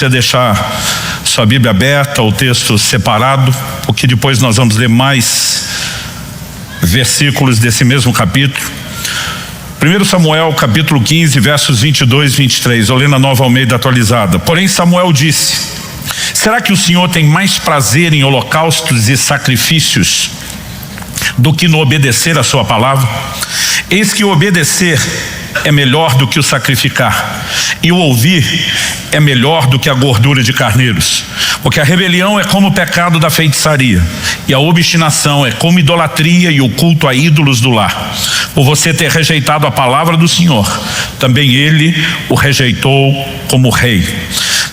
você deixar sua Bíblia aberta, o texto separado, porque depois nós vamos ler mais versículos desse mesmo capítulo. 1 Samuel capítulo 15, versos 22 e 23, eu leio na Nova Almeida atualizada. Porém Samuel disse: será que o Senhor tem mais prazer em holocaustos e sacrifícios do que no obedecer a sua palavra? Eis que o obedecer é melhor do que o sacrificar, e o ouvir é melhor do que a gordura de carneiros. Porque a rebelião é como o pecado da feitiçaria, e a obstinação é como idolatria e o culto a ídolos do lar. Por você ter rejeitado a palavra do Senhor, também Ele o rejeitou como rei.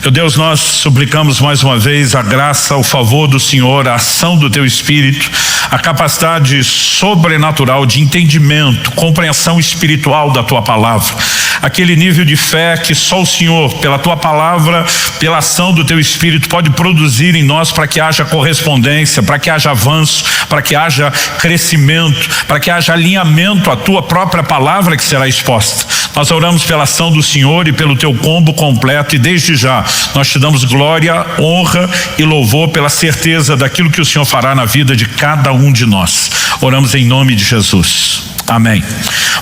Meu Deus, nós suplicamos mais uma vez a graça, o favor do Senhor, a ação do Teu Espírito, a capacidade sobrenatural de entendimento, compreensão espiritual da Tua palavra, aquele nível de fé que só o Senhor, pela Tua palavra, pela ação do Teu Espírito, pode produzir em nós, para que haja correspondência, para que haja avanço, para que haja crescimento, para que haja alinhamento à Tua própria palavra que será exposta. Nós oramos pela ação do Senhor e pelo Teu combo completo, e desde já nós Te damos glória, honra e louvor pela certeza daquilo que o Senhor fará na vida de cada um de nós. Oramos em nome de Jesus. Amém.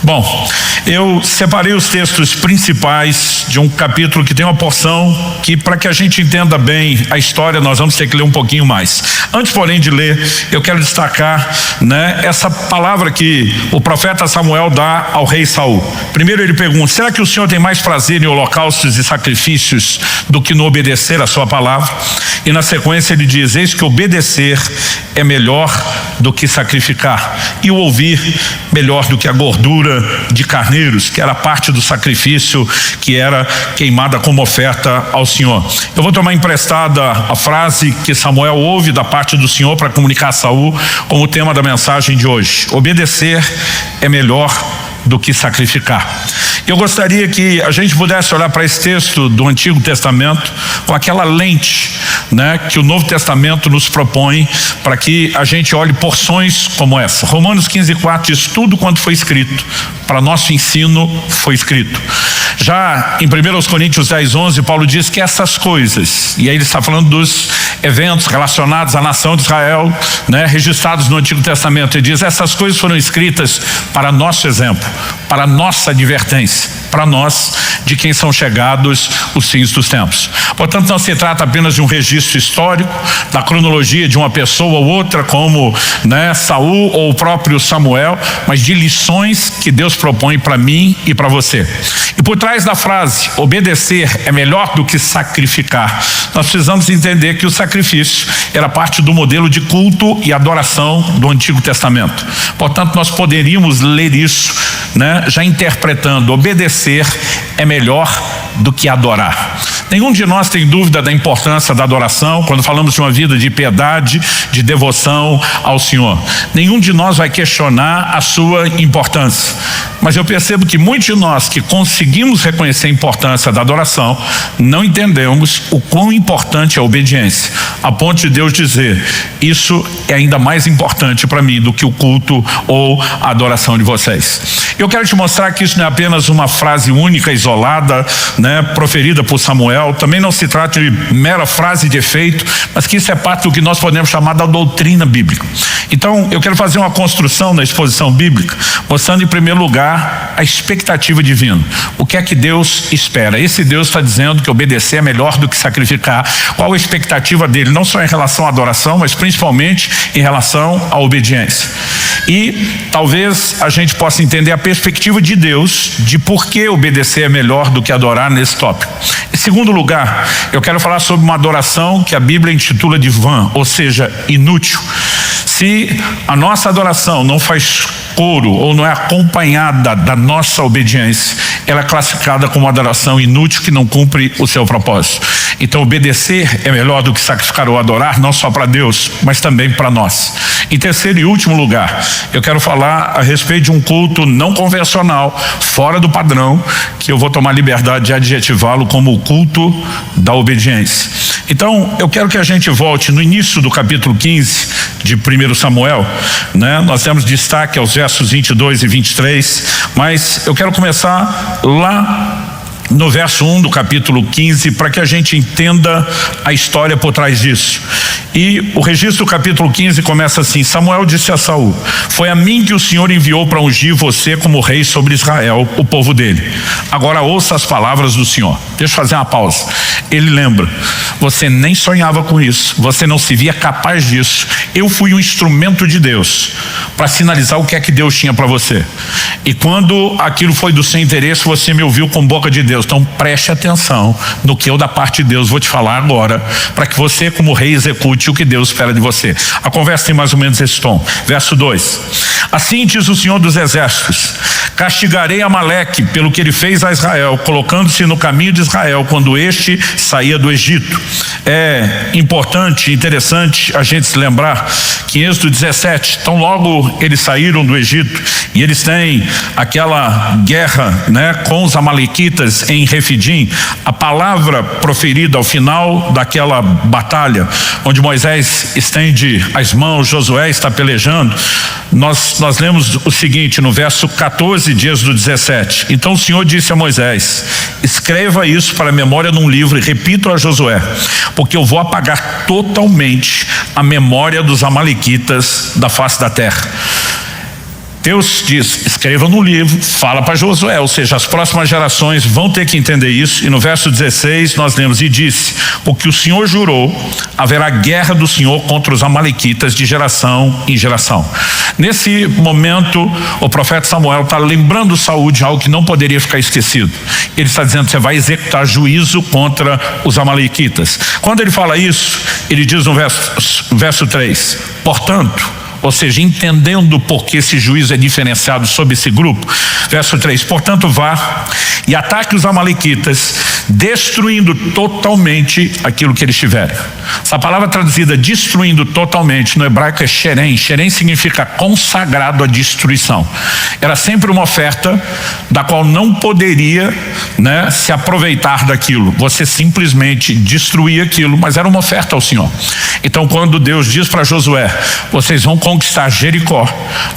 Bom, eu separei os textos principais de um capítulo que tem uma porção que, para que a gente entenda bem a história, nós vamos ter que ler um pouquinho mais. Antes, porém, de ler, eu quero destacar, essa palavra que o profeta Samuel dá ao rei Saul. Primeiro ele pergunta: será que o Senhor tem mais prazer em holocaustos e sacrifícios do que no obedecer a sua palavra? E na sequência ele diz: eis que obedecer é melhor do que sacrificar, e o ouvir melhor do que a gordura de carneiros, que era parte do sacrifício que era queimada como oferta ao Senhor. Eu vou tomar emprestada a frase que Samuel ouve da parte do Senhor para comunicar a Saul como tema da mensagem de hoje: obedecer é melhor do que sacrificar. Eu gostaria que a gente pudesse olhar para esse texto do Antigo Testamento com aquela lente, que o Novo Testamento nos propõe, para que a gente olhe porções como essa. Romanos 15:4 diz: tudo quanto foi escrito para nosso ensino foi escrito. Já em 1 Coríntios 10:11, Paulo diz que essas coisas, e aí ele está falando dos eventos relacionados à nação de Israel, registrados no Antigo Testamento, ele diz: essas coisas foram escritas para nosso exemplo, para nossa advertência, para nós, de quem são chegados os fins dos tempos. Portanto, não se trata apenas de um registro histórico, da cronologia de uma pessoa ou outra, como Saul ou o próprio Samuel, mas de lições que Deus propõe para mim e para você. E por trás da frase, obedecer é melhor do que sacrificar, nós precisamos entender que o sacrifício era parte do modelo de culto e adoração do Antigo Testamento. Portanto, nós poderíamos ler isso, já interpretando: obedecer é melhor do que adorar. Nenhum de nós tem dúvida da importância da adoração quando falamos de uma vida de piedade, de devoção ao Senhor. Nenhum de nós vai questionar a sua importância. Mas eu percebo que muitos de nós que conseguimos reconhecer a importância da adoração, não entendemos o quão importante é a obediência, a ponto de Deus dizer: isso é ainda mais importante para mim do que o culto ou a adoração de vocês. Eu quero te mostrar que isso não é apenas uma frase única, isolada, proferida por Samuel. Também não se trata de mera frase de efeito, mas que isso é parte do que nós podemos chamar da doutrina bíblica. Então, eu quero fazer uma construção na exposição bíblica, mostrando em primeiro lugar a expectativa divina. O que é que Deus espera? Esse Deus está dizendo que obedecer é melhor do que sacrificar. Qual a expectativa dele? Não só em relação à adoração, mas principalmente em relação à obediência. E talvez a gente possa entender a perspectiva de Deus de por que obedecer é melhor do que adorar nesse tópico. Em segundo lugar, eu quero falar sobre uma adoração que a Bíblia intitula de vã, ou seja, inútil. Se a nossa adoração não faz coro ou não é acompanhada da nossa obediência, ela é classificada como uma adoração inútil que não cumpre o seu propósito. Então obedecer é melhor do que sacrificar ou adorar, não só para Deus, mas também para nós. Em terceiro e último lugar, eu quero falar a respeito de um culto não convencional, fora do padrão, que eu vou tomar liberdade de adjetivá-lo como o culto da obediência. Então, eu quero que a gente volte no início do capítulo 15 de 1 Samuel, Nós temos destaque aos versos 22 e 23, mas eu quero começar lá no verso 1 do capítulo 15, para que a gente entenda a história por trás disso. E o registro do capítulo 15 começa assim: Samuel disse a Saul: foi a mim que o Senhor enviou para ungir você como rei sobre Israel, o povo dele. Agora ouça as palavras do Senhor. Deixa eu fazer uma pausa. Ele lembra: você nem sonhava com isso, você não se via capaz disso. Eu fui um instrumento de Deus para sinalizar o que é que Deus tinha para você. E quando aquilo foi do seu interesse, você me ouviu com boca de Deus. Então preste atenção no que eu da parte de Deus vou te falar agora, para que você como rei execute o que Deus espera de você. A conversa tem mais ou menos esse tom. Verso 2: assim diz o Senhor dos Exércitos: castigarei Amaleque pelo que ele fez a Israel, colocando-se no caminho de Israel quando este saía do Egito. É importante, interessante a gente se lembrar que em Êxodo 17, tão logo eles saíram do Egito e eles têm aquela guerra, né, com os amalequitas em Refidim, a palavra proferida ao final daquela batalha, onde Moisés estende as mãos, Josué está pelejando, nós lemos o seguinte no verso 14 de Êxodo 17: então o Senhor disse a Moisés: escreva isso para a memória num livro e repita a Josué, porque eu vou apagar totalmente a memória dos amalequitas da face da terra. Deus diz: escreva no livro, fala para Josué, ou seja, as próximas gerações vão ter que entender isso. E no verso 16 nós lemos: e disse, porque o Senhor jurou, haverá guerra do Senhor contra os amalequitas de geração em geração. Nesse momento o profeta Samuel está lembrando Saul de algo que não poderia ficar esquecido. Ele está dizendo: você vai executar juízo contra os amalequitas. Quando ele fala isso, ele diz no verso 3, portanto, ou seja, entendendo por que esse juízo é diferenciado sobre esse grupo. Verso 3, portanto vá e ataque os amalequitas, destruindo totalmente aquilo que eles tiverem. Essa palavra traduzida destruindo totalmente no hebraico é xerém. Xerém significa consagrado à destruição. Era sempre uma oferta da qual não poderia, né, se aproveitar daquilo. Você simplesmente destruía aquilo, mas era uma oferta ao Senhor. Então quando Deus diz para Josué: vocês vão conquistar Jericó,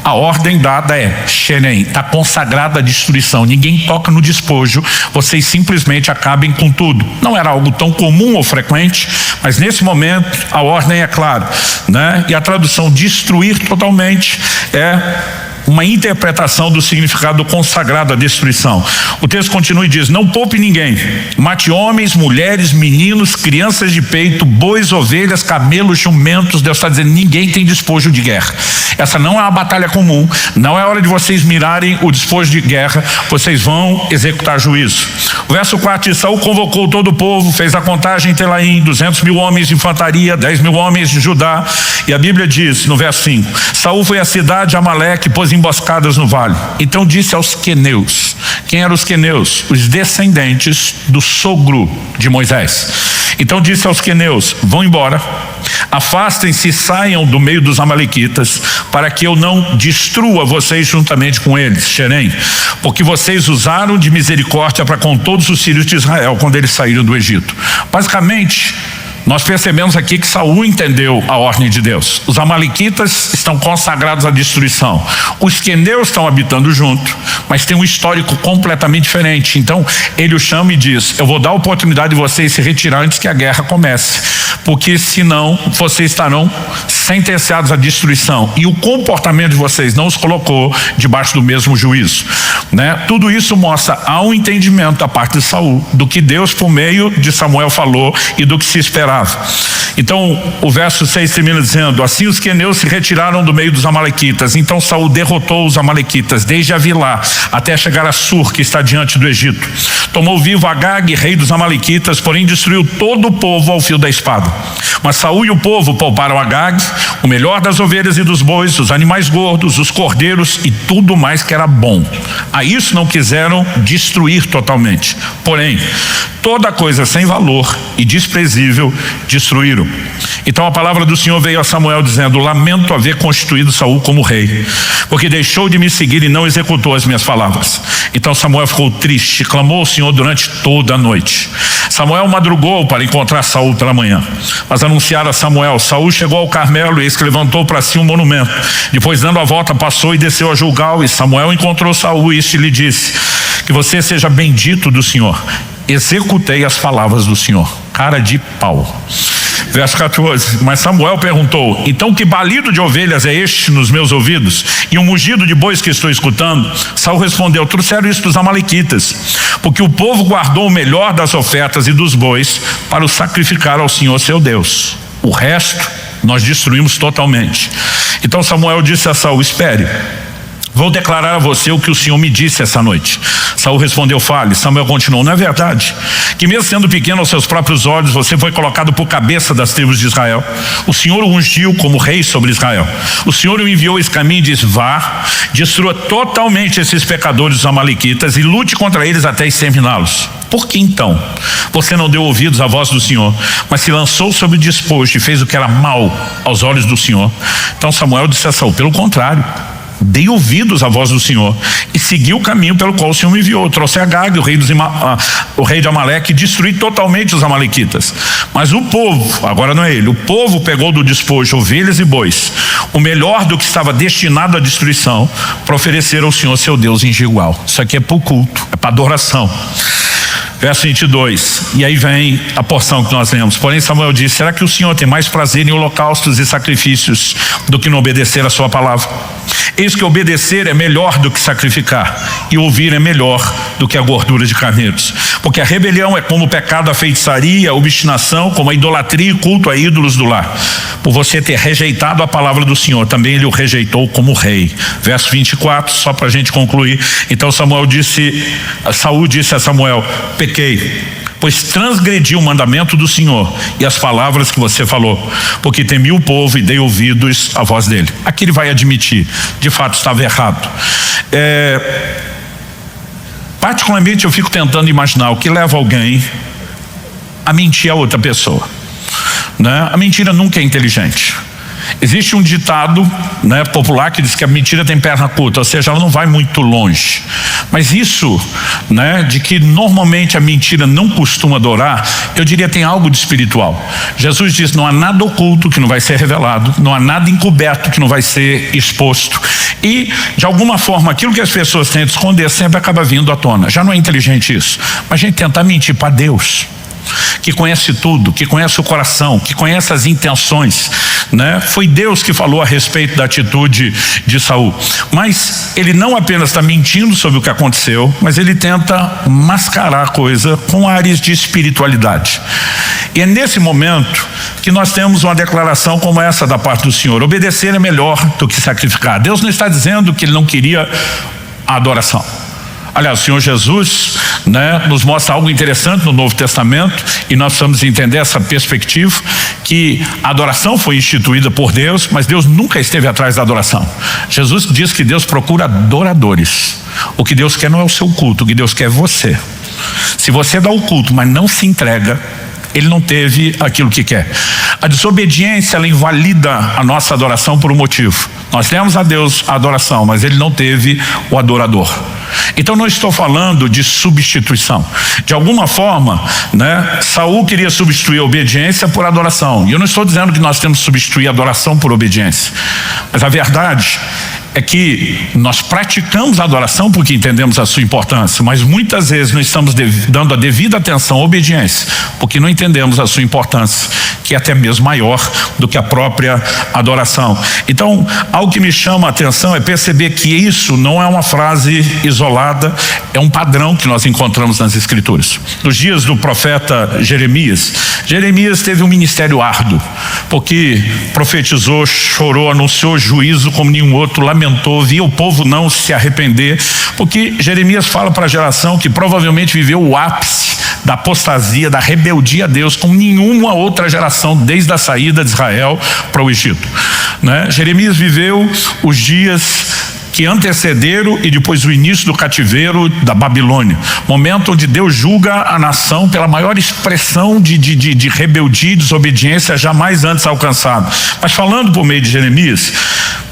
a ordem dada é xerém, está consagrada à destruição. Ninguém toca no despojo, vocês simplesmente acabem com tudo. Não era algo tão comum ou frequente, mas nesse momento a ordem é clara, né? E a tradução destruir totalmente é uma interpretação do significado consagrado à destruição. O texto continua e diz: não poupe ninguém, mate homens, mulheres, meninos, crianças de peito, bois, ovelhas, camelos, jumentos. Deus está dizendo: ninguém tem despojo de guerra. Essa não é uma batalha comum, não é hora de vocês mirarem o despojo de guerra, vocês vão executar juízo. O verso 4 diz: Saul convocou todo o povo, fez a contagem em Telaim, 200 mil homens de infantaria, 10 mil homens de Judá. E a Bíblia diz no verso 5: Saul foi à cidade de Amaleque, pôs emboscadas no vale. Então disse aos queneus. Quem eram os queneus? Os descendentes do sogro de Moisés. Então disse aos queneus: vão embora, afastem-se e saiam do meio dos amalequitas, para que eu não destrua vocês juntamente com eles, xerém, porque vocês usaram de misericórdia para com todos os filhos de Israel quando eles saíram do Egito. Basicamente, nós percebemos aqui que Saul entendeu a ordem de Deus. Os amalequitas estão consagrados à destruição. Os queneus estão habitando junto, mas tem um histórico completamente diferente. Então ele o chama e diz: eu vou dar a oportunidade de vocês se retirar antes que a guerra comece, porque senão vocês estarão sentenciados à destruição. E o comportamento de vocês não os colocou debaixo do mesmo juízo, né? Tudo isso mostra há um entendimento da parte de Saul do que Deus por meio de Samuel falou e do que se esperava. Então o verso 6 termina dizendo: assim os queneus se retiraram do meio dos amalequitas. Então Saul derrotou os amalequitas desde Avilá até chegar a Sur, que está diante do Egito. Tomou vivo Agag, rei dos amalequitas, porém destruiu todo o povo ao fio da espada. Mas Saul e o povo pouparam Agag, o melhor das ovelhas e dos bois, os animais gordos, os cordeiros e tudo mais que era bom. A isso não quiseram destruir totalmente, porém toda coisa sem valor e desprezível destruíram. Então a palavra do Senhor veio a Samuel dizendo: lamento haver constituído Saul como rei, porque deixou de me seguir e não executou as minhas palavras. Então Samuel ficou triste, clamou ao Senhor durante toda a noite. Samuel madrugou para encontrar Saul pela manhã, mas anunciaram a Samuel: Saul chegou ao Carmelo, e eis que levantou para si um monumento. Depois, dando a volta, passou e desceu a Gilgal, e Samuel encontrou Saul, e este lhe disse: que você seja bendito do Senhor. Executei as palavras do Senhor. Cara de pau. Verso 14, mas Samuel perguntou: então que balido de ovelhas é este nos meus ouvidos, e um mugido de bois que estou escutando? Saul respondeu: trouxeram isso dos amalequitas, porque o povo guardou o melhor das ofertas e dos bois para o sacrificar ao Senhor seu Deus. O resto nós destruímos totalmente. Então Samuel disse a Saul: espere, vou declarar a você o que o Senhor me disse essa noite. Saul respondeu: fale. Samuel continuou: não é verdade que mesmo sendo pequeno aos seus próprios olhos, você foi colocado por cabeça das tribos de Israel? O Senhor o ungiu como rei sobre Israel. O Senhor o enviou esse caminho e disse: vá, destrua totalmente esses pecadores dos amalequitas e lute contra eles até exterminá-los. Por que então você não deu ouvidos à voz do Senhor, mas se lançou sobre o despojo e fez o que era mal aos olhos do Senhor? Então Samuel disse a Saul: pelo contrário, dei ouvidos à voz do Senhor e segui o caminho pelo qual o Senhor me enviou. Trouxe Agag, o rei de Amaleque, e destruí totalmente os amalequitas. Mas o povo, agora não é ele, o povo pegou do despojo ovelhas e bois, o melhor do que estava destinado à destruição, para oferecer ao Senhor seu Deus em Gilgal. Isso aqui é para o culto, é para adoração. Verso 22, e aí vem a porção que nós lemos. Porém Samuel disse: será que o Senhor tem mais prazer em holocaustos e sacrifícios do que não obedecer a sua palavra? Eis que obedecer é melhor do que sacrificar, e ouvir é melhor do que a gordura de carneiros. Porque a rebelião é como o pecado, a feitiçaria, a obstinação, como a idolatria e culto a ídolos do lar. Por você ter rejeitado a palavra do Senhor, também ele o rejeitou como rei. Verso 24, só para a gente concluir. Então Saul disse a Samuel: pequei, pois transgredi o mandamento do Senhor e as palavras que você falou, porque temi o povo e dei ouvidos à voz dele. Aqui ele vai admitir, de fato estava errado. Particularmente eu fico tentando imaginar o que leva alguém a mentir a outra pessoa, né? A mentira nunca é inteligente. Existe um ditado, né, popular que diz que a mentira tem perna curta, ou seja, ela não vai muito longe. Mas isso, né, de que normalmente a mentira não costuma adorar, eu diria tem algo de espiritual. Jesus diz: não há nada oculto que não vai ser revelado, não há nada encoberto que não vai ser exposto. E, de alguma forma, aquilo que as pessoas tentam esconder sempre acaba vindo à tona. Já não é inteligente isso. Mas a gente tentar mentir para Deus, que conhece tudo, que conhece o coração, que conhece as intenções, né? Foi Deus que falou a respeito da atitude de Saul. Mas ele não apenas está mentindo sobre o que aconteceu, mas ele tenta mascarar a coisa com ares de espiritualidade. E é nesse momento que nós temos uma declaração como essa da parte do Senhor: obedecer é melhor do que sacrificar. Deus não está dizendo que ele não queria a adoração. Aliás, o Senhor Jesus, né, nos mostra algo interessante no Novo Testamento, e nós precisamos entender essa perspectiva, que a adoração foi instituída por Deus, mas Deus nunca esteve atrás da adoração. Jesus diz que Deus procura adoradores. O que Deus quer não é o seu culto, o que Deus quer é você. Se você dá o culto, mas não se entrega, ele não teve aquilo que quer. A desobediência, ela invalida a nossa adoração por um motivo. Nós temos a Deus a adoração, mas ele não teve o adorador. Então não estou falando de substituição. De alguma forma, né, Saul queria substituir a obediência por adoração. E eu não estou dizendo que nós temos que substituir a adoração por obediência. Mas a verdade é que nós praticamos a adoração porque entendemos a sua importância, mas muitas vezes não estamos dando a devida atenção à obediência, porque não entendemos a sua importância, que é até mesmo maior do que a própria adoração. Então, algo que me chama a atenção é perceber que isso não é uma frase isolada, é um padrão que nós encontramos nas Escrituras. Nos dias do profeta Jeremias teve um ministério árduo, porque profetizou, chorou, anunciou juízo como nenhum outro, lamentou, via o povo não se arrepender, porque Jeremias fala para a geração que provavelmente viveu o ápice da apostasia, da rebeldia a Deus, como nenhuma outra geração desde a saída de Israel para o Egito, né? Jeremias viveu os dias que antecederam e depois o início do cativeiro da Babilônia, momento onde Deus julga a nação pela maior expressão de rebeldia e desobediência jamais antes alcançada. Mas falando por meio de Jeremias,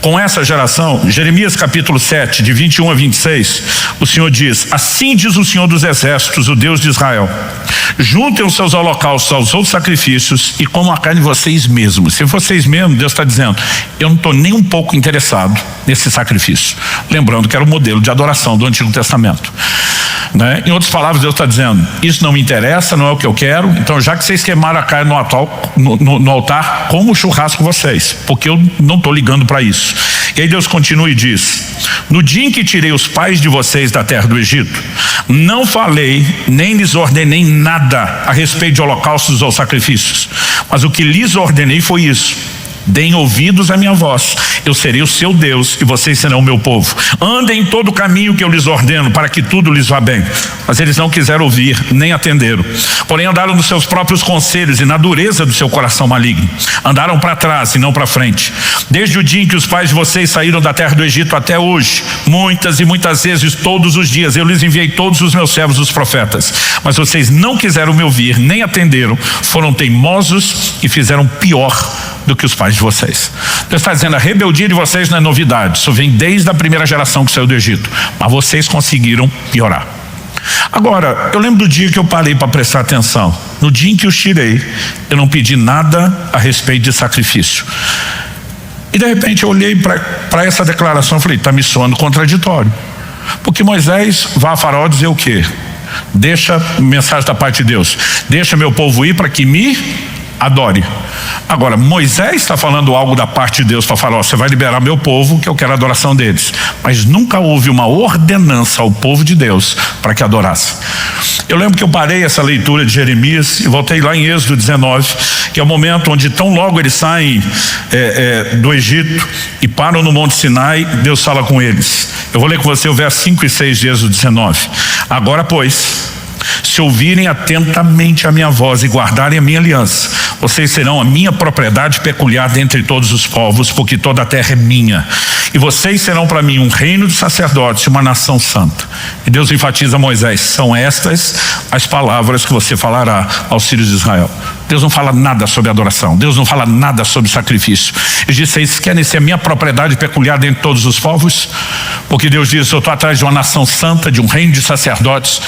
com essa geração. Jeremias capítulo 7, de 21 a 26, o Senhor diz: assim diz o Senhor dos Exércitos, o Deus de Israel: juntem os seus holocaustos aos outros sacrifícios e comam a carne de vocês mesmos. Se vocês mesmos, Deus está dizendo, eu não estou nem um pouco interessado nesse sacrifício. Lembrando que era o modelo de adoração do Antigo Testamento, né? Em outras palavras, Deus está dizendo, isso não me interessa, não é o que eu quero, então já que vocês queimaram a carne no altar, como churrasco vocês, porque eu não estou ligando para isso. E aí Deus continua e diz: no dia em que tirei os pais de vocês da terra do Egito, não falei nem lhes ordenei nada a respeito de holocaustos ou sacrifícios, mas o que lhes ordenei foi isso: deem ouvidos à minha voz, eu serei o seu Deus e vocês serão o meu povo. Andem em todo o caminho que eu lhes ordeno, para que tudo lhes vá bem. Mas eles não quiseram ouvir, nem atenderam. Porém andaram nos seus próprios conselhos e na dureza do seu coração maligno. Andaram para trás e não para frente. Desde o dia em que os pais de vocês saíram da terra do Egito até hoje, muitas e muitas vezes, todos os dias, eu lhes enviei todos os meus servos, os profetas. Mas vocês não quiseram me ouvir, nem atenderam. Foram teimosos e fizeram pior do que os pais de vocês. Deus está dizendo, a rebeldia de vocês não é novidade, isso vem desde a primeira geração que saiu do Egito, mas vocês conseguiram piorar. Agora, eu lembro do dia que eu parei para prestar atenção. No dia em que eu tirei, eu não pedi nada a respeito de sacrifício. E de repente eu olhei para essa declaração e falei, está me soando contraditório. Porque Moisés vai a Faraó dizer o quê? Deixa, mensagem da parte de Deus, deixa meu povo ir para que me adore. Agora, Moisés está falando algo da parte de Deus para falar, você vai liberar meu povo que eu quero a adoração deles. Mas nunca houve uma ordenança ao povo de Deus para que adorasse. Eu lembro que eu parei essa leitura de Jeremias e voltei lá em Êxodo 19, que é o momento onde tão logo eles saem do Egito e param no Monte Sinai, Deus fala com eles. Eu vou ler com você o verso 5 e 6 de Êxodo 19. Agora, pois, se ouvirem atentamente a minha voz e guardarem a minha aliança, vocês serão a minha propriedade peculiar dentre todos os povos, porque toda a terra é minha. E vocês serão para mim um reino de sacerdotes, uma nação santa. E Deus enfatiza a Moisés, são estas as palavras que você falará aos filhos de Israel. Deus não fala nada sobre adoração, Deus não fala nada sobre sacrifício. Ele diz, vocês querem ser a minha propriedade peculiar dentre todos os povos? Porque Deus diz, eu estou atrás de uma nação santa, de um reino de sacerdotes.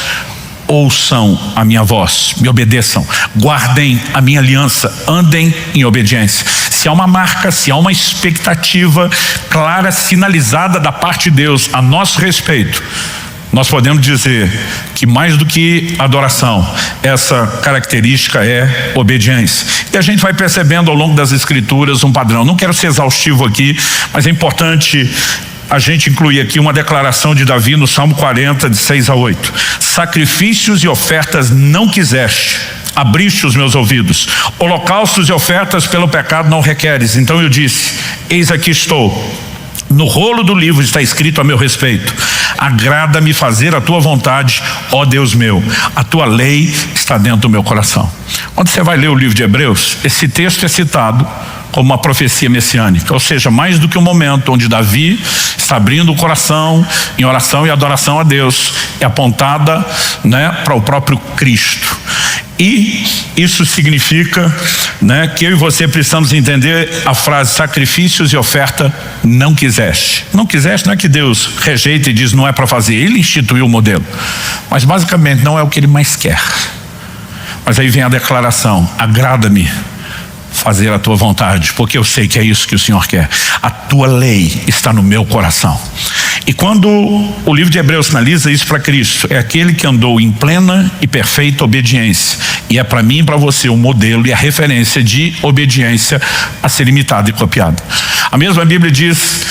Ouçam a minha voz, me obedeçam, guardem a minha aliança, andem em obediência. Se há uma marca, se há uma expectativa clara, sinalizada da parte de Deus a nosso respeito, nós podemos dizer que mais do que adoração, essa característica é obediência. E a gente vai percebendo ao longo das escrituras um padrão. Não quero ser exaustivo aqui, mas é importante a gente inclui aqui uma declaração de Davi no Salmo 40, de 6 a 8. Sacrifícios e ofertas não quiseste, abriste os meus ouvidos. Holocaustos e ofertas pelo pecado não requeres. Então eu disse, eis aqui estou. No rolo do livro está escrito a meu respeito. Agrada-me fazer a tua vontade, ó Deus meu. A tua lei está dentro do meu coração. Quando você vai ler o livro de Hebreus, esse texto é citado como uma profecia messiânica, ou seja, mais do que um momento onde Davi está abrindo o coração em oração e adoração a Deus, é apontada, para o próprio Cristo. E isso significa, que eu e você precisamos entender a frase sacrifícios e oferta não quiseste. Não quiseste não é que Deus rejeita e diz não é para fazer, ele instituiu o modelo, mas basicamente não é o que ele mais quer. Mas aí vem a declaração, agrada-me fazer a tua vontade, porque eu sei que é isso que o Senhor quer. A tua lei está no meu coração. E quando o livro de Hebreus sinaliza isso para Cristo, é aquele que andou em plena e perfeita obediência. E é para mim e para você o modelo e a referência de obediência a ser imitada e copiada. A mesma Bíblia diz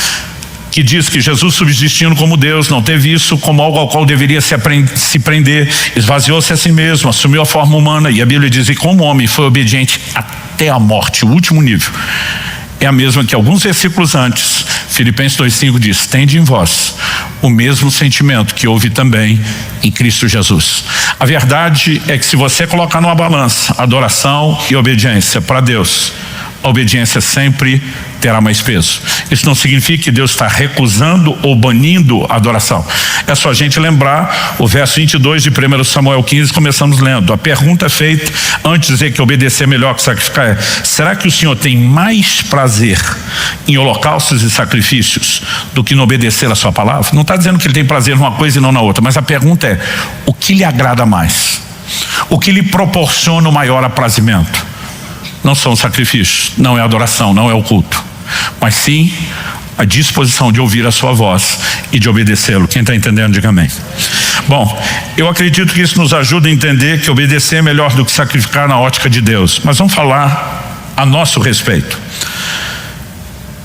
que Jesus, subsistindo como Deus, não teve isso como algo ao qual deveria se prender, esvaziou-se a si mesmo, assumiu a forma humana, e a Bíblia diz, e como homem foi obediente até a morte, o último nível. É a mesma que alguns versículos antes, Filipenses 2,5 diz, tende em vós o mesmo sentimento que houve também em Cristo Jesus. A verdade é que se você colocar numa balança adoração e obediência para Deus, a obediência sempre terá mais peso. Isso não significa que Deus está recusando ou banindo a adoração. É só a gente lembrar o verso 22 de 1 Samuel 15, começamos lendo. A pergunta feita antes de dizer que obedecer é melhor que sacrificar é: será que o Senhor tem mais prazer em holocaustos e sacrifícios do que em obedecer a sua palavra? Não está dizendo que ele tem prazer numa coisa e não na outra, mas a pergunta é: o que lhe agrada mais? O que lhe proporciona o maior aprazimento? Não são os sacrifícios, não é a adoração, não é o culto, mas sim a disposição de ouvir a sua voz e de obedecê-lo. Quem está entendendo, diga amém. Bom, eu acredito que isso nos ajuda a entender que obedecer é melhor do que sacrificar na ótica de Deus. Mas vamos falar a nosso respeito.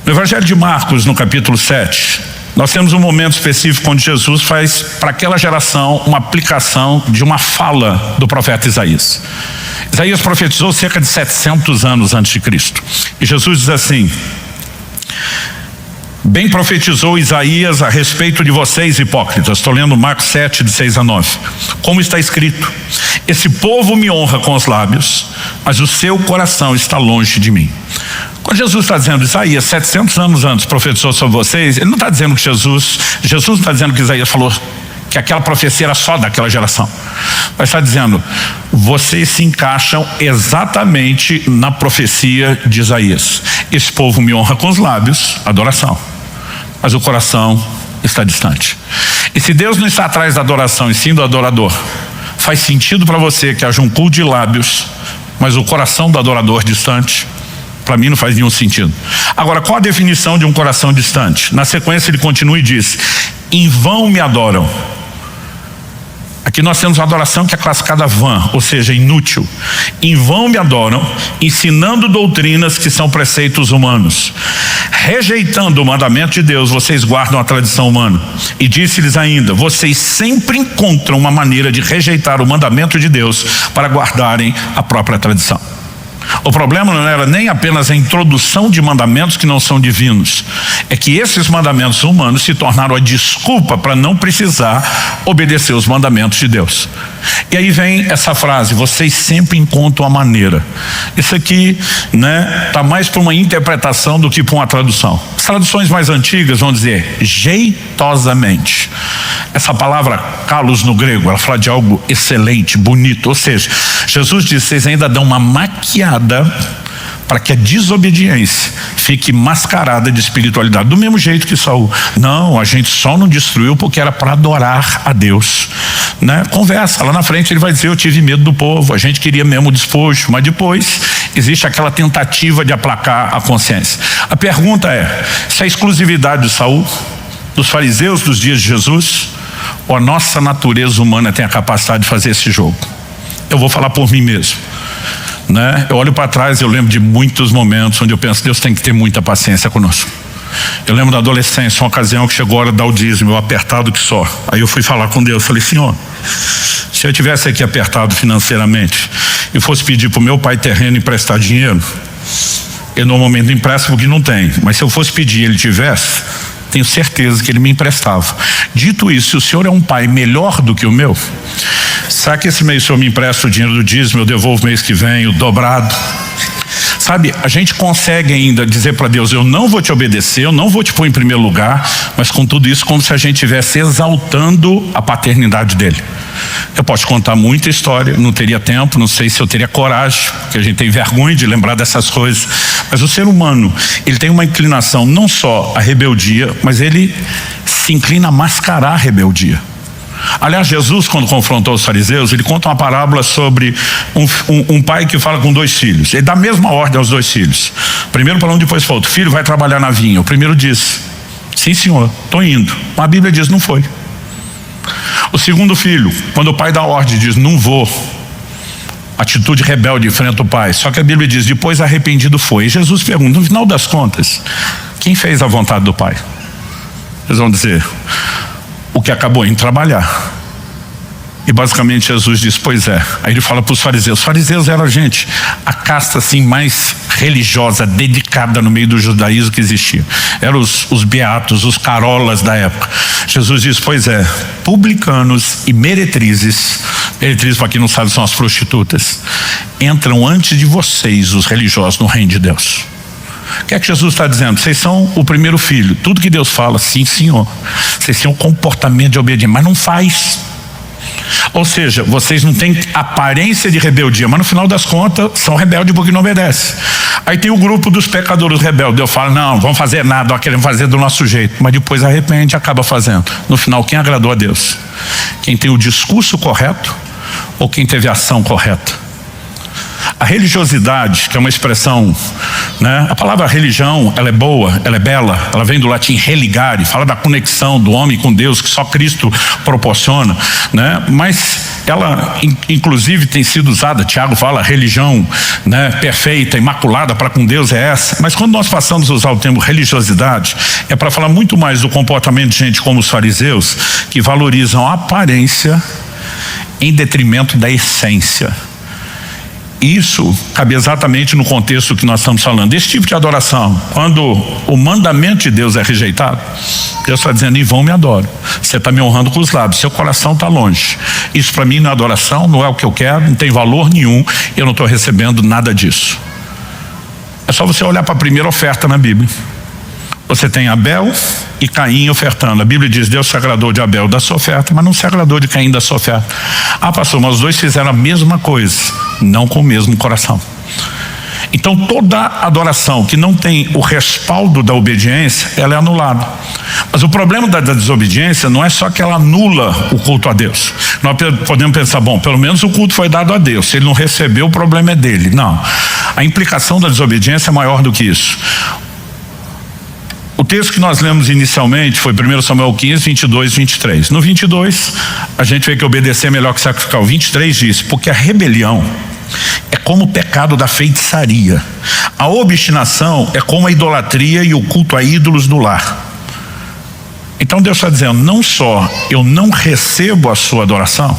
No Evangelho de Marcos, no capítulo 7, nós temos um momento específico onde Jesus faz para aquela geração uma aplicação de uma fala do profeta Isaías. Isaías profetizou cerca de 700 anos antes de Cristo. E Jesus diz assim: bem profetizou Isaías a respeito de vocês, hipócritas. Estou lendo Marcos 7, de 6 a 9. Como está escrito: esse povo me honra com os lábios, mas o seu coração está longe de mim. Quando Jesus está dizendo Isaías 700 anos antes profetizou sobre vocês, ele não está dizendo que Jesus não está dizendo que Isaías falou que aquela profecia era só daquela geração, mas está dizendo: vocês se encaixam exatamente na profecia de Isaías. Esse povo me honra com os lábios, adoração, mas o coração está distante. E se Deus não está atrás da adoração e sim do adorador, faz sentido para você que haja um culto de lábios, mas o coração do adorador distante? Para mim não faz nenhum sentido. Agora, qual a definição de um coração distante? Na sequência ele continua e diz: em vão me adoram. Aqui nós temos uma adoração que é classificada vã, ou seja, inútil. Em vão me adoram, ensinando doutrinas que são preceitos humanos. Rejeitando o mandamento de Deus, vocês guardam a tradição humana. E disse-lhes ainda: vocês sempre encontram uma maneira de rejeitar o mandamento de Deus para guardarem a própria tradição. O problema não era nem apenas a introdução de mandamentos que não são divinos, é que esses mandamentos humanos se tornaram a desculpa para não precisar obedecer os mandamentos de Deus. E aí vem essa frase: vocês sempre encontram a maneira. Isso aqui, está mais para uma interpretação do que para uma tradução. As traduções mais antigas vão dizer jeitosamente. Essa palavra kalos no grego, ela fala de algo excelente, bonito. Ou seja, Jesus disse: vocês ainda dão uma maquiada para que a desobediência fique mascarada de espiritualidade. Do mesmo jeito que Saul: não, a gente só não destruiu porque era para adorar a Deus. Conversa, lá na frente ele vai dizer: eu tive medo do povo, a gente queria mesmo o despojo. Mas depois existe aquela tentativa de aplacar a consciência. A pergunta é: se a exclusividade de Saul, dos fariseus dos dias de Jesus, ou a nossa natureza humana tem a capacidade de fazer esse jogo? Eu vou falar por mim mesmo. Eu olho para trás e eu lembro de muitos momentos onde eu penso: Deus tem que ter muita paciência conosco. Eu lembro da adolescência, uma ocasião que chegou a hora de dar o dízimo, eu apertado que só. Aí eu fui falar com Deus, falei: Senhor, se eu tivesse aqui apertado financeiramente e fosse pedir para o meu pai terreno emprestar dinheiro, eu normalmente não empresto porque não tem, mas se eu fosse pedir e ele tivesse, tenho certeza que ele me emprestava. Dito isso, se o senhor é um pai melhor do que o meu, será que esse mês o senhor me empresta o dinheiro do dízimo, eu devolvo mês que vem, o dobrado? Sabe, a gente consegue ainda dizer para Deus: eu não vou te obedecer, eu não vou te pôr em primeiro lugar, mas com tudo isso como se a gente estivesse exaltando a paternidade dele. Eu posso contar muita história, não teria tempo, não sei se eu teria coragem, porque a gente tem vergonha de lembrar dessas coisas. Mas o ser humano, ele tem uma inclinação não só à rebeldia, mas ele se inclina a mascarar a rebeldia. Aliás, Jesus, quando confrontou os fariseus, ele conta uma parábola sobre um pai que fala com 2 filhos. Ele dá a mesma ordem aos 2 filhos. Primeiro para um, depois para o outro: filho, vai trabalhar na vinha. O primeiro diz: sim senhor, estou indo. Mas a Bíblia diz: não foi. O segundo filho, quando o pai dá a ordem, diz: não vou. Atitude rebelde enfrenta o pai. Só que a Bíblia diz: depois arrependido foi. E Jesus pergunta: no final das contas, quem fez a vontade do pai? Eles vão dizer: o que acabou em trabalhar. E basicamente Jesus diz: pois é. Aí ele fala para os fariseus. Os fariseus eram, gente, a casta assim mais religiosa, dedicada no meio do judaísmo que existia. Eram os beatos, os carolas da época. Jesus diz: pois é, publicanos e meretrizes Ele diz, para quem não sabe, são as prostitutas. Entram antes de vocês, os religiosos, no reino de Deus. O que é que Jesus está dizendo? Vocês são o primeiro filho. Tudo que Deus fala, sim, Senhor. Vocês têm um comportamento de obediência, mas não faz. Ou seja, vocês não têm aparência de rebeldia, mas no final das contas são rebeldes porque não obedecem. Aí tem o grupo dos pecadores rebeldes. Deus fala, não vamos fazer nada, nós queremos fazer do nosso jeito. Mas depois arrepende e acaba fazendo. No final, quem agradou a Deus? Quem tem o discurso correto ou quem teve a ação correta? A religiosidade, que é uma expressão, né? A palavra religião, ela é boa, ela é bela, ela vem do latim religare, fala da conexão do homem com Deus que só Cristo proporciona, né? Mas ela inclusive tem sido usada, Tiago fala, religião, né, perfeita, imaculada para com Deus é essa. Mas quando nós passamos a usar o termo religiosidade, é para falar muito mais do comportamento de gente como os fariseus, que valorizam a aparência em detrimento da essência. Isso cabe exatamente no contexto que nós estamos falando. Esse tipo de adoração, quando o mandamento de Deus é rejeitado, Deus está dizendo, em vão me adoro. Você está me honrando com os lábios, seu coração está longe. Isso para mim não é adoração, não é o que eu quero, não tem valor nenhum, eu não estou recebendo nada disso. É só você olhar para a primeira oferta na Bíblia. Você tem Abel e Caim ofertando. A Bíblia diz, Deus se agradou de Abel da sua oferta, mas não se agradou de Caim da sua oferta. Ah, pastor, mas os dois fizeram a mesma coisa, não com o mesmo coração. Então toda adoração que não tem o respaldo da obediência, ela é anulada. Mas o problema da desobediência não é só que ela anula o culto a Deus. Nós podemos pensar, bom, pelo menos o culto foi dado a Deus, se ele não recebeu, o problema é dele. Não, a implicação da desobediência é maior do que isso. O texto que nós lemos inicialmente foi 1 Samuel 15, 22 e 23. No 22, a gente vê que obedecer é melhor que sacrificar. O 23 diz, porque a rebelião é como o pecado da feitiçaria. A obstinação é como a idolatria e o culto a ídolos do lar. Então Deus está dizendo, não só eu não recebo a sua adoração,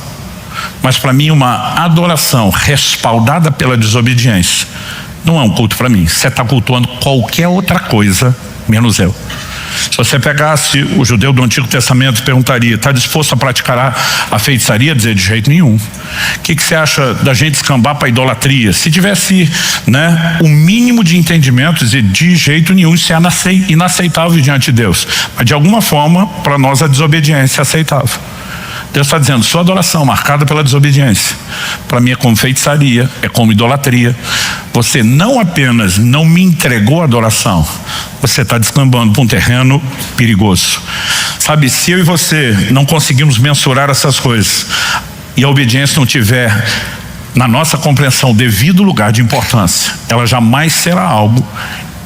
mas para mim uma adoração respaldada pela desobediência não é um culto para mim. Você está cultuando qualquer outra coisa menos eu. Se você pegasse o judeu do Antigo Testamento e perguntaria, está disposto a praticar a feitiçaria? Dizer, de jeito nenhum. O que você acha da gente escambar para a idolatria? Se tivesse, né, o mínimo de entendimento, dizer, de jeito nenhum, isso é inaceitável diante de Deus. Mas de alguma forma, para nós a desobediência é aceitável. Deus está dizendo, sua adoração marcada pela desobediência, para mim é como feitiçaria, é como idolatria. Você não apenas não me entregou a adoração, você está descambando para um terreno perigoso. Sabe, se eu e você não conseguimos mensurar essas coisas e a obediência não tiver na nossa compreensão o devido lugar de importância, ela jamais será algo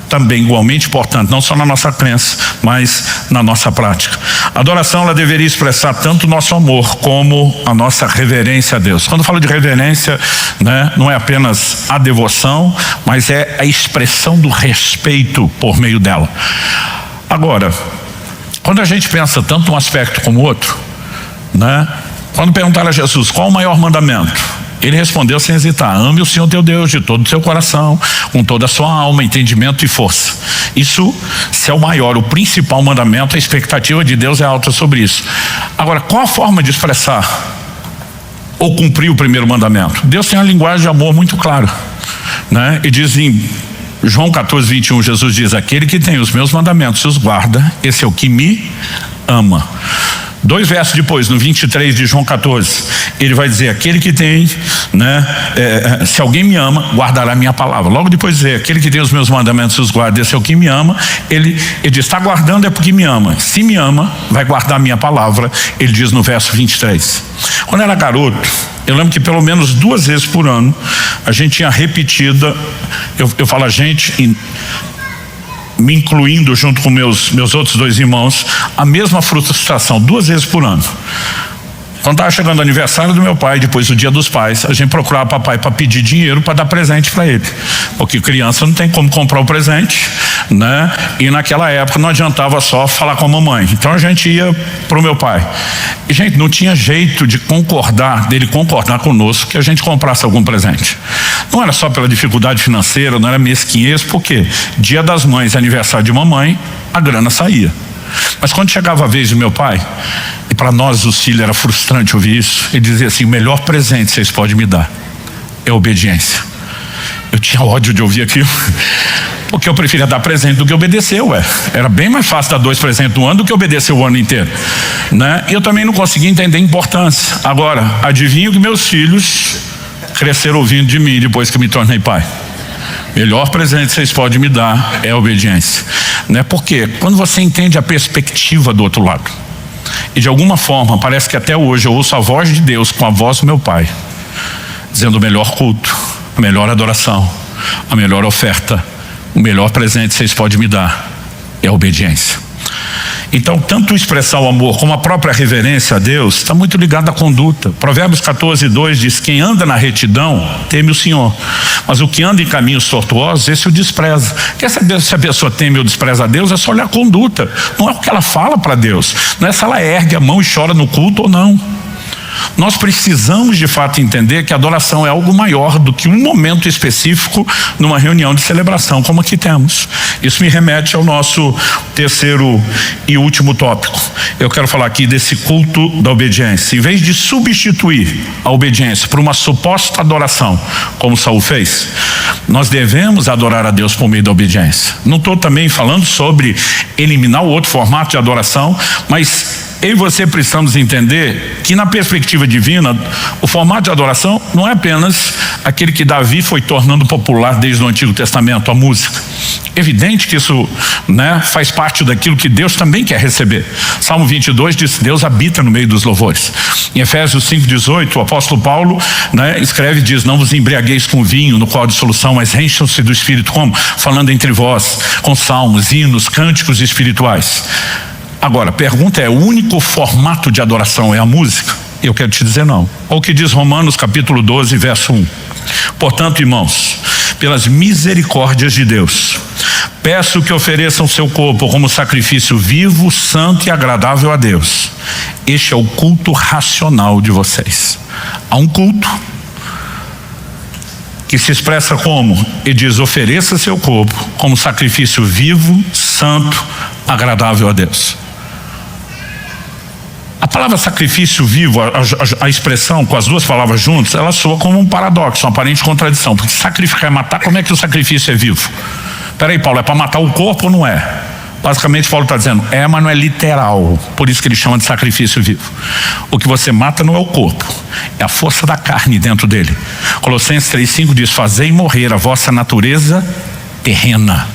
também igualmente importante, não só na nossa crença, mas na nossa prática. A adoração, ela deveria expressar tanto o nosso amor como a nossa reverência a Deus. Quando eu falo de reverência, né, não é apenas a devoção, mas é a expressão do respeito por meio dela. Agora, quando a gente pensa tanto um aspecto como o outro, né, quando perguntaram a Jesus qual o maior mandamento, ele respondeu sem hesitar, ame o Senhor teu Deus de todo o seu coração, com toda a sua alma, entendimento e força. Isso, se é o maior, o principal mandamento, a expectativa de Deus é alta sobre isso. Agora, qual a forma de expressar ou cumprir o primeiro mandamento? Deus tem uma linguagem de amor muito clara, né? E diz em João 14, 21, Jesus diz, aquele que tem os meus mandamentos e os guarda, esse é o que me ama. 2 versos depois, no 23 de João 14, ele vai dizer, aquele que tem, né, se alguém me ama, guardará minha palavra. Logo depois dizer, aquele que tem os meus mandamentos e os guarda, esse é o que me ama. Ele diz, está guardando é porque me ama. Se me ama, vai guardar minha palavra. Ele diz no verso 23. Quando eu era garoto, eu lembro que pelo menos 2 vezes por ano, a gente tinha repetida, eu falo a gente, me incluindo junto com meus outros 2 irmãos, a mesma frustração 2 vezes por ano. Quando estava chegando o aniversário do meu pai, depois do Dia dos Pais, a gente procurava papai para pedir dinheiro para dar presente para ele, porque criança não tem como comprar o presente, né? E naquela época não adiantava só falar com a mamãe, então a gente ia para o meu pai. E gente, não tinha jeito de dele concordar conosco que a gente comprasse algum presente. Não era só pela dificuldade financeira, não era mesquinhez, porque Dia das Mães, aniversário de mamãe, a grana saía. Mas quando chegava a vez do meu pai, para nós os filhos era frustrante ouvir isso. Ele dizia assim: o melhor presente que vocês podem me dar é obediência. Eu tinha ódio de ouvir aquilo, porque eu preferia dar presente do que obedecer, Era bem mais fácil dar 2 presentes no ano do que obedecer o ano inteiro, né? E eu também não conseguia entender a importância. Agora, adivinho que meus filhos cresceram ouvindo de mim depois que me tornei pai. Melhor presente que vocês podem me dar é a obediência, né? Porque quando você entende a perspectiva do outro lado, e de alguma forma parece que até hoje eu ouço a voz de Deus com a voz do meu pai, dizendo: o melhor culto, a melhor adoração, a melhor oferta, o melhor presente que vocês podem me dar é a obediência. Então, tanto expressar o amor como a própria reverência a Deus está muito ligado à conduta. Provérbios 14:2 diz: quem anda na retidão teme o Senhor, mas o que anda em caminhos tortuosos, esse o despreza. Quer saber se a pessoa teme ou despreza a Deus? É só olhar a conduta, não é o que ela fala para Deus, não é se ela ergue a mão e chora no culto ou não. Nós precisamos de fato entender que a adoração é algo maior do que um momento específico numa reunião de celebração como aqui temos. Isso me remete ao nosso terceiro e último tópico. Eu quero falar aqui desse culto da obediência. Em vez de substituir a obediência por uma suposta adoração, como Saul fez, nós devemos adorar a Deus por meio da obediência. Não estou também falando sobre eliminar o outro formato de adoração, mas eu e você precisamos entender que na perspectiva divina, o formato de adoração não é apenas aquele que Davi foi tornando popular desde o Antigo Testamento, a música. Evidente que isso, né, faz parte daquilo que Deus também quer receber. Salmo 22 diz: Deus habita no meio dos louvores. Em Efésios 5:18, o apóstolo Paulo, né, escreve e diz: não vos embriagueis com vinho, no qual há dissolução, mas encham-se do Espírito. Como? Falando entre vós, com salmos, hinos, cânticos espirituais. Agora, a pergunta é: o único formato de adoração é a música? Eu quero te dizer não. Olha o que diz Romanos capítulo 12, verso 1. Portanto, irmãos, pelas misericórdias de Deus, peço que ofereçam seu corpo como sacrifício vivo, santo e agradável a Deus. Este é o culto racional de vocês. Há um culto que se expressa como? Ele diz: ofereça seu corpo como sacrifício vivo, santo, agradável a Deus. A palavra sacrifício vivo, a expressão com as duas palavras juntas, ela soa como um paradoxo, uma aparente contradição. Porque sacrificar é matar, como é que o sacrifício é vivo? Peraí, Paulo, é para matar o corpo ou não é? Basicamente Paulo está dizendo: é, mas não é literal. Por isso que ele chama de sacrifício vivo. O que você mata não é o corpo, é a força da carne dentro dele. Colossenses 3:5 diz: fazei morrer a vossa natureza terrena.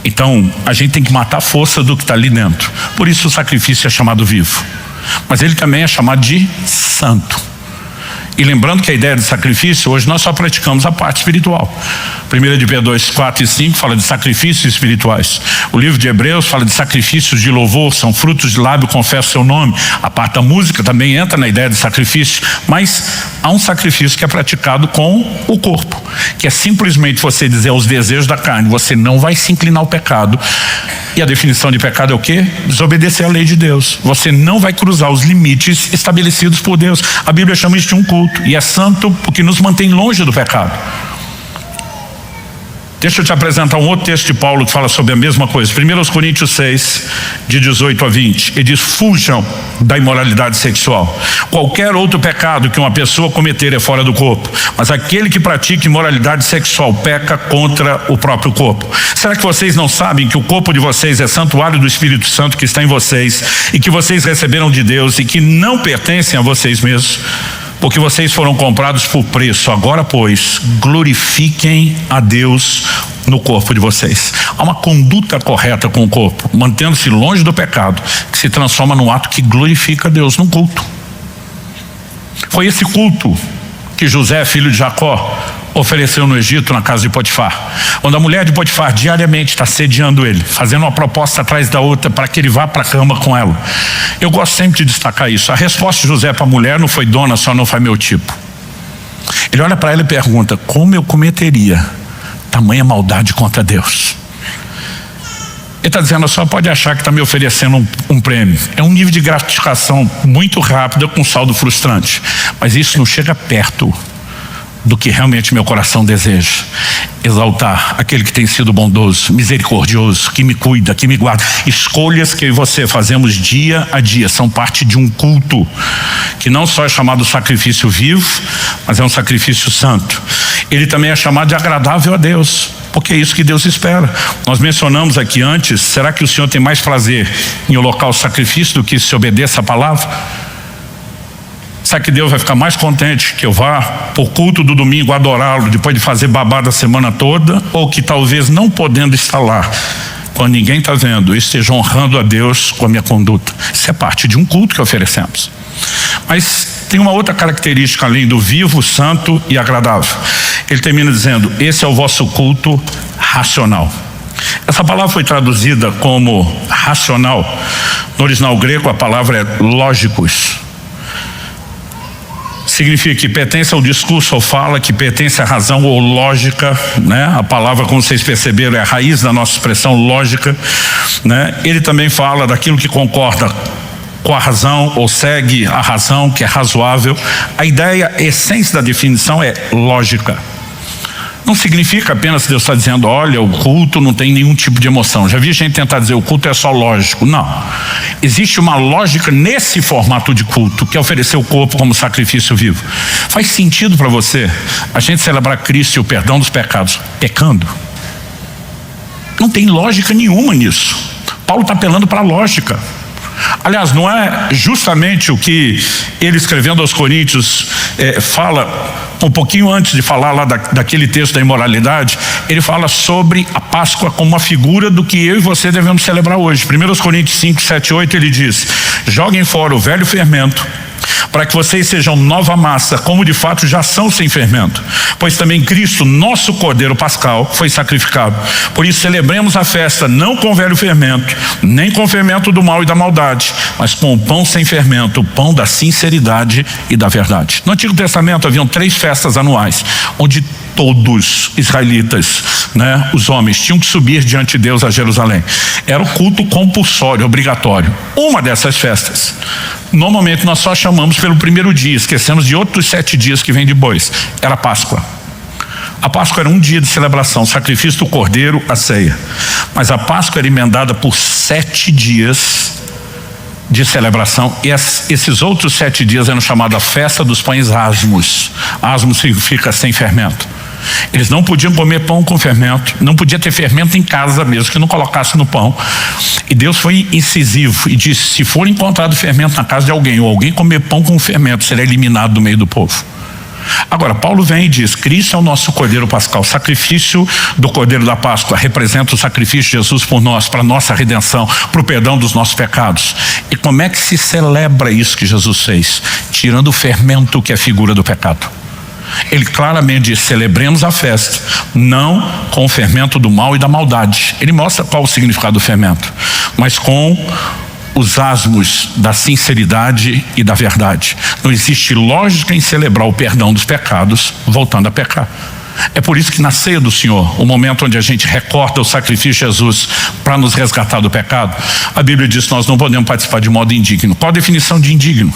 Então a gente tem que matar a força do que está ali dentro. Por isso o sacrifício é chamado vivo, mas ele também é chamado de santo. E lembrando que a ideia de sacrifício, hoje nós só praticamos a parte espiritual. 1 de Pedro 2:4-5 fala de sacrifícios espirituais. O livro de Hebreus fala de sacrifícios de louvor, são frutos de lábio, confessa seu nome. A parte da música também entra na ideia de sacrifício, mas há um sacrifício que é praticado com o corpo, que é simplesmente você dizer aos desejos da carne: você não vai se inclinar ao pecado. E a definição de pecado é o quê? Desobedecer a lei de Deus. Você não vai cruzar os limites estabelecidos por Deus. A Bíblia chama isso de um culto, e é santo porque nos mantém longe do pecado. Deixa eu te apresentar um outro texto de Paulo que fala sobre a mesma coisa. 1 Coríntios 6, de 18-20. Ele diz: fujam da imoralidade sexual. Qualquer outro pecado que uma pessoa cometer é fora do corpo, mas aquele que pratica imoralidade sexual peca contra o próprio corpo. Será que vocês não sabem que o corpo de vocês é santuário do Espírito Santo que está em vocês, e que vocês receberam de Deus, e que não pertencem a vocês mesmos? Porque vocês foram comprados por preço. Agora, pois, glorifiquem a Deus no corpo de vocês. Há uma conduta correta com o corpo, mantendo-se longe do pecado, que se transforma num ato que glorifica a Deus, num culto. Foi esse culto que José, filho de Jacó, ofereceu no Egito, na casa de Potifar. Quando a mulher de Potifar diariamente está sediando ele, fazendo uma proposta atrás da outra para que ele vá para a cama com ela. Eu gosto sempre de destacar isso. A resposta de José para a mulher não foi: dona, só não foi meu tipo. Ele olha para ela e pergunta: como eu cometeria tamanha maldade contra Deus? Ele está dizendo: a senhora pode achar que está me oferecendo um prêmio. É um nível de gratificação muito rápida com saldo frustrante, mas isso não chega perto do que realmente meu coração deseja. Exaltar aquele que tem sido bondoso, misericordioso, que me cuida, que me guarda. Escolhas que eu e você fazemos dia a dia são parte de um culto que não só é chamado sacrifício vivo, mas é um sacrifício santo. Ele também é chamado de agradável a Deus, porque é isso que Deus espera. Nós mencionamos aqui antes, será que o Senhor tem mais prazer em holocausto sacrifício do que se obedeça a palavra? Será que Deus vai ficar mais contente que eu vá por culto do domingo adorá-lo depois de fazer babado a semana toda, ou que talvez não podendo estar lá, quando ninguém está vendo, eu esteja honrando a Deus com a minha conduta? Isso é parte de um culto que oferecemos. Mas tem uma outra característica além do vivo, santo e agradável. Ele termina dizendo: esse é o vosso culto racional. Essa palavra foi traduzida como racional. No original grego a palavra é lógicos. Significa que pertence ao discurso ou fala, que pertence à razão ou lógica, né? A palavra, como vocês perceberam, é a raiz da nossa expressão lógica, né? Ele também fala daquilo que concorda com a razão ou segue a razão, que é razoável. A ideia, a essência da definição é lógica. Não significa apenas Deus está dizendo: olha, o culto não tem nenhum tipo de emoção. Já vi gente tentar dizer o culto é só lógico. Não. Existe uma lógica nesse formato de culto, que é oferecer o corpo como sacrifício vivo. Faz sentido para você a gente celebrar Cristo e o perdão dos pecados pecando? Não tem lógica nenhuma nisso. Paulo está apelando para a lógica. Aliás, não é justamente o que ele, escrevendo aos Coríntios, fala um pouquinho antes de falar lá daquele texto da imoralidade. Ele fala sobre a Páscoa como uma figura do que eu e você devemos celebrar hoje. 1 Coríntios 5, 7, 8, ele diz: joguem fora o velho fermento, para que vocês sejam nova massa, como de fato já são sem fermento. Pois também Cristo, nosso Cordeiro Pascal, foi sacrificado. Por isso celebremos a festa não com velho fermento, nem com fermento do mal e da maldade, mas com o pão sem fermento, o pão da sinceridade e da verdade. No Antigo Testamento haviam 3 festas anuais, onde todos israelitas, né, os homens, tinham que subir diante de Deus a Jerusalém. Era o culto compulsório, obrigatório. Uma dessas festas, normalmente nós só chamamos pelo primeiro dia, esquecemos de outros 7 dias que vem depois. Era a Páscoa. A Páscoa era um dia de celebração, sacrifício do cordeiro, a ceia. Mas a Páscoa era emendada por 7 dias de celebração, e esses outros 7 dias eram chamados a festa dos pães asmos. Asmos significa sem fermento. Eles não podiam comer pão com fermento, não podia ter fermento em casa mesmo, que não colocasse no pão. E Deus foi incisivo e disse: se for encontrado fermento na casa de alguém, ou alguém comer pão com fermento, será eliminado do meio do povo. Agora, Paulo vem e diz: Cristo é o nosso Cordeiro Pascal. O sacrifício do Cordeiro da Páscoa representa o sacrifício de Jesus por nós, para a nossa redenção, para o perdão dos nossos pecados. E como é que se celebra isso que Jesus fez? Tirando o fermento, que é a figura do pecado. Ele claramente diz: celebremos a festa não com o fermento do mal e da maldade. Ele mostra qual o significado do fermento, mas com os asmos da sinceridade e da verdade. Não existe lógica em celebrar o perdão dos pecados voltando a pecar. É por isso que na ceia do Senhor, o momento onde a gente recorda o sacrifício de Jesus para nos resgatar do pecado, a Bíblia diz que nós não podemos participar de modo indigno. Qual a definição de indigno?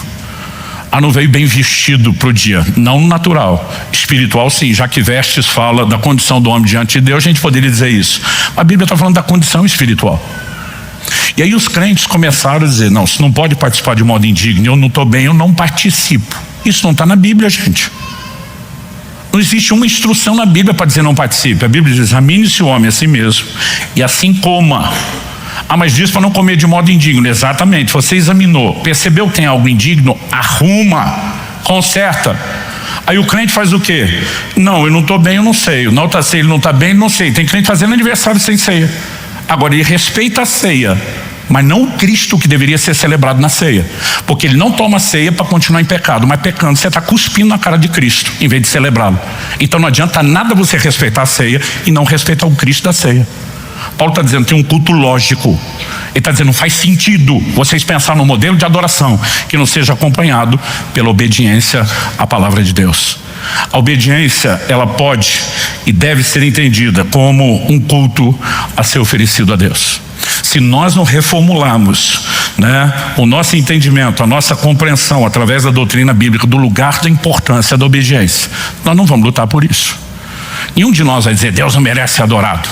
Não veio bem vestido para o dia, não natural. Espiritual sim, já que vestes fala da condição do homem diante de Deus, a gente poderia dizer isso. A Bíblia está falando da condição espiritual. E aí os crentes começaram a dizer: não, você não pode participar de modo indigno, eu não estou bem, eu não participo. Isso não está na Bíblia, gente. Não existe uma instrução na Bíblia para dizer não participe. A Bíblia diz: examine-se o homem a si mesmo e assim coma. Mas diz para não comer de modo indigno. Exatamente, você examinou, percebeu que tem algo indigno, arruma, conserta. Aí o crente faz o quê? Não, eu não estou bem, eu não sei. O não está ceia, ele não está bem, ele não sei. Tem crente fazendo aniversário sem ceia. Agora ele respeita a ceia, mas não o Cristo que deveria ser celebrado na ceia, porque ele não toma ceia para continuar em pecado, mas pecando você está cuspindo na cara de Cristo em vez de celebrá-lo. Então não adianta nada você respeitar a ceia e não respeitar o Cristo da ceia. Paulo está dizendo: tem um culto lógico. Ele está dizendo: não faz sentido vocês pensar num modelo de adoração que não seja acompanhado pela obediência à palavra de Deus. A obediência, ela pode e deve ser entendida como um culto a ser oferecido a Deus. Se nós não reformularmos né, o nosso entendimento, a nossa compreensão através da doutrina bíblica do lugar da importância da obediência, nós não vamos lutar por isso. Nenhum de nós vai dizer, Deus não merece ser adorado.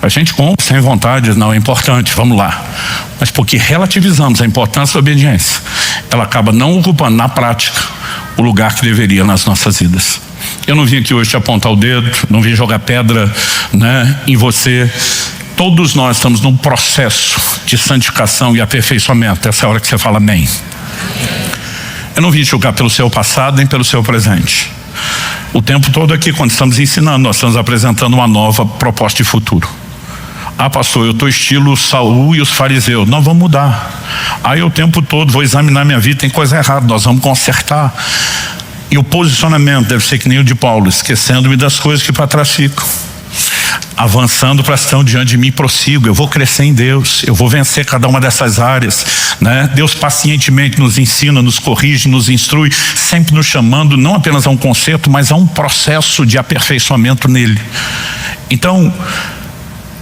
A gente compra sem vontade, não é importante, vamos lá. Mas porque relativizamos a importância da obediência, ela acaba não ocupando na prática o lugar que deveria nas nossas vidas. Eu não vim aqui hoje te apontar o dedo, não vim jogar pedra, né, em você. Todos nós estamos num processo de santificação e aperfeiçoamento. Essa é a hora que você fala amém. Eu não vim julgar pelo seu passado nem pelo seu presente. O tempo todo aqui, quando estamos ensinando, nós estamos apresentando uma nova proposta de futuro. Ah, pastor, eu estou estilo Saul e os fariseus. Não, vamos mudar. Aí o tempo todo vou examinar minha vida, tem coisa errada, nós vamos consertar. E o posicionamento deve ser que nem o de Paulo, esquecendo-me das coisas que para trás ficam, avançando para estar diante de mim, prossigo. Eu vou crescer em Deus, eu vou vencer cada uma dessas áreas, né? Deus pacientemente nos ensina, nos corrige, nos instrui, sempre nos chamando não apenas a um conserto, mas a um processo de aperfeiçoamento nele. Então,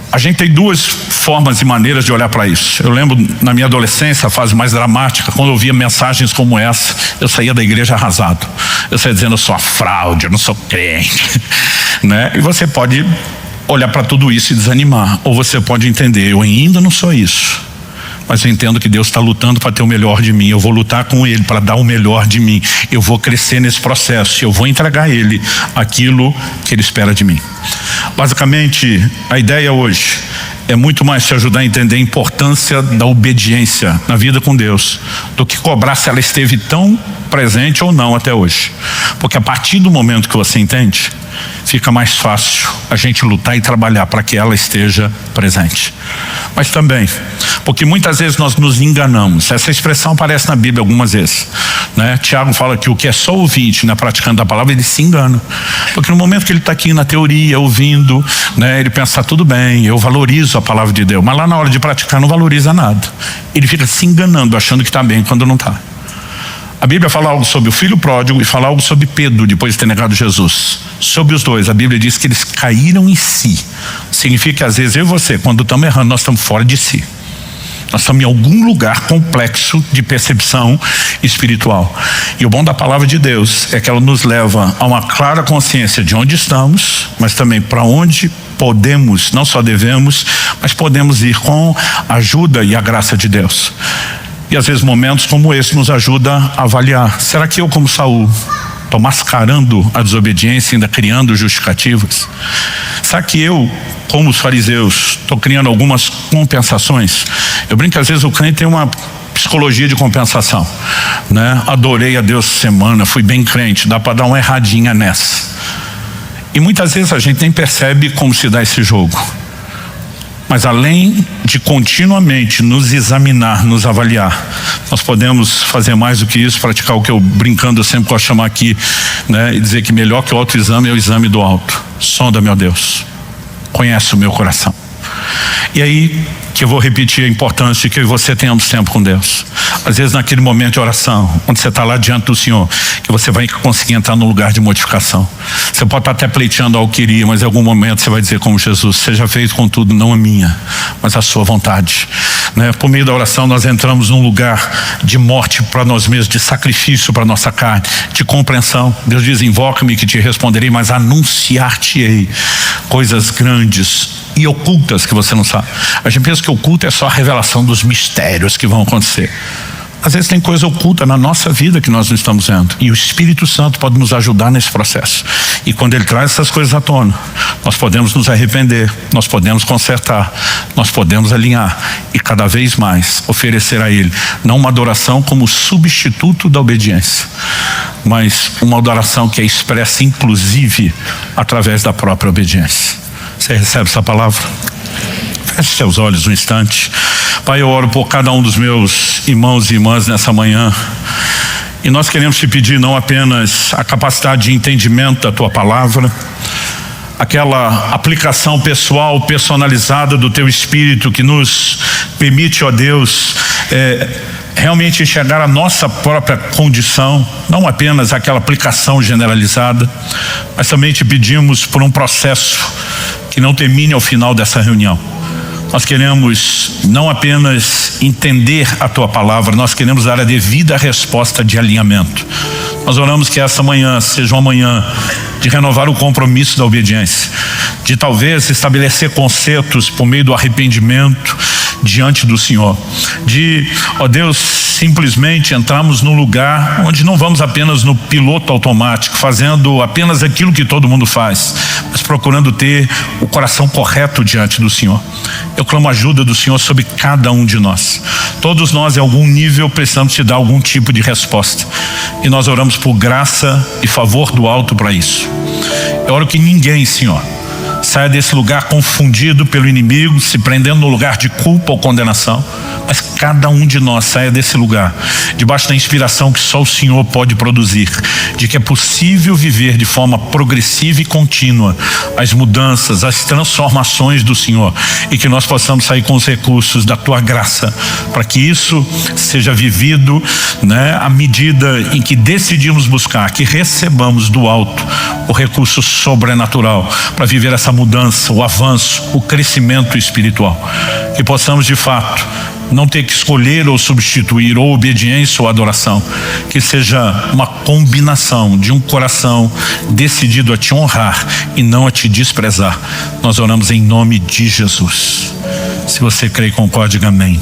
a gente tem duas formas e maneiras de olhar para isso. Eu lembro na minha adolescência, a fase mais dramática, quando eu ouvia mensagens como essa, eu saía da igreja arrasado. Eu saía dizendo, eu sou a fraude, eu não sou crente, né? E você pode olhar para tudo isso e desanimar, ou você pode entender, eu ainda não sou isso, mas eu entendo que Deus está lutando para ter o melhor de mim. Eu vou lutar com Ele para dar o melhor de mim. Eu vou crescer nesse processo. Eu vou entregar a Ele aquilo que Ele espera de mim. Basicamente, a ideia hoje é muito mais te ajudar a entender a importância da obediência na vida com Deus, do que cobrar se ela esteve tão presente ou não até hoje. Porque a partir do momento que você entende, fica mais fácil a gente lutar e trabalhar para que ela esteja presente. Mas também, porque muitas vezes nós nos enganamos. Essa expressão aparece na Bíblia algumas vezes, né? Tiago fala que o que é só ouvinte, não é praticando a palavra, ele se engana. Porque no momento que ele está aqui na teoria, ouvindo, né, ele pensa, tudo bem, eu valorizo a palavra de Deus, mas lá na hora de praticar não valoriza nada. Ele fica se enganando, achando que está bem quando não está. A Bíblia fala algo sobre o filho pródigo e fala algo sobre Pedro, depois de ter negado Jesus. Sobre os dois, a Bíblia diz que eles caíram em si. Significa que às vezes eu e você, quando estamos errando, nós estamos fora de si. Nós estamos em algum lugar complexo de percepção espiritual. E o bom da palavra de Deus é que ela nos leva a uma clara consciência de onde estamos, mas também para onde podemos, não só devemos, mas podemos ir com a ajuda e a graça de Deus. E às vezes momentos como esse nos ajuda a avaliar, será que eu, como Saul, estou mascarando a desobediência, ainda criando justificativas? Será que eu, como os fariseus, estou criando algumas compensações? Eu brinco que às vezes o crente tem uma psicologia de compensação, né? Adorei a Deus essa semana, fui bem crente, dá para dar uma erradinha nessa. E muitas vezes a gente nem percebe como se dá esse jogo. Mas além de continuamente nos examinar, nos avaliar, nós podemos fazer mais do que isso, praticar o que eu brincando eu sempre gosto de chamar aqui, né, e dizer que melhor que o autoexame é o exame do alto. Sonda, meu Deus, conhece o meu coração. E aí que eu vou repetir a importância de que você tenhamos tempo com Deus. Às vezes naquele momento de oração, onde você está lá diante do Senhor, que você vai conseguir entrar num lugar de modificação. Você pode estar até pleiteando algo que queria, mas em algum momento você vai dizer como Jesus, seja feito contudo não a minha, mas a sua vontade, né? Por meio da oração nós entramos num lugar de morte para nós mesmos, de sacrifício para nossa carne, de compreensão. Deus diz, invoca-me que te responderei, mas anunciar-te-ei coisas grandes e ocultas que você não sabe. A gente pensa que oculto é só a revelação dos mistérios que vão acontecer. Às vezes tem coisa oculta na nossa vida que nós não estamos vendo, e o Espírito Santo pode nos ajudar nesse processo. E quando Ele traz essas coisas à tona, nós podemos nos arrepender, nós podemos consertar, nós podemos alinhar e cada vez mais oferecer a Ele, não uma adoração como substituto da obediência, mas uma adoração que é expressa inclusive através da própria obediência. Você recebe essa palavra? Feche seus olhos um instante. Pai, eu oro por cada um dos meus irmãos e irmãs nessa manhã. E nós queremos te pedir não apenas a capacidade de entendimento da tua palavra, aquela aplicação pessoal, personalizada do teu Espírito que nos permite, ó Deus, realmente enxergar a nossa própria condição, não apenas aquela aplicação generalizada, mas também te pedimos por um processo que não termine ao final dessa reunião, Nós queremos não apenas entender a tua palavra, nós queremos dar a devida resposta de alinhamento. Nós oramos que essa manhã seja uma manhã de renovar o compromisso da obediência, de talvez estabelecer conceitos por meio do arrependimento diante do Senhor, de, ó Deus, simplesmente entrarmos num lugar onde não vamos apenas no piloto automático, fazendo apenas aquilo que todo mundo faz, mas procurando ter o coração correto diante do Senhor. Eu clamo a ajuda do Senhor sobre cada um de nós. Todos nós, em algum nível, precisamos te dar algum tipo de resposta, e nós oramos por graça e favor do alto para isso. Eu oro que ninguém, Senhor, saia desse lugar confundido pelo inimigo, se prendendo no lugar de culpa ou condenação, mas cada um de nós saia desse lugar debaixo da inspiração que só o Senhor pode produzir, de que é possível viver de forma progressiva e contínua as mudanças, as transformações do Senhor, e que nós possamos sair com os recursos da tua graça, para que isso seja vivido, à medida em que decidimos buscar, que recebamos do alto o recurso sobrenatural para viver essa mudança, o avanço, o crescimento espiritual, que possamos de fato não ter que escolher ou substituir ou obediência ou adoração, que seja uma combinação de um coração decidido a te honrar e não a te desprezar. Nós oramos em nome de Jesus. Se você crê e concorda, diga amém.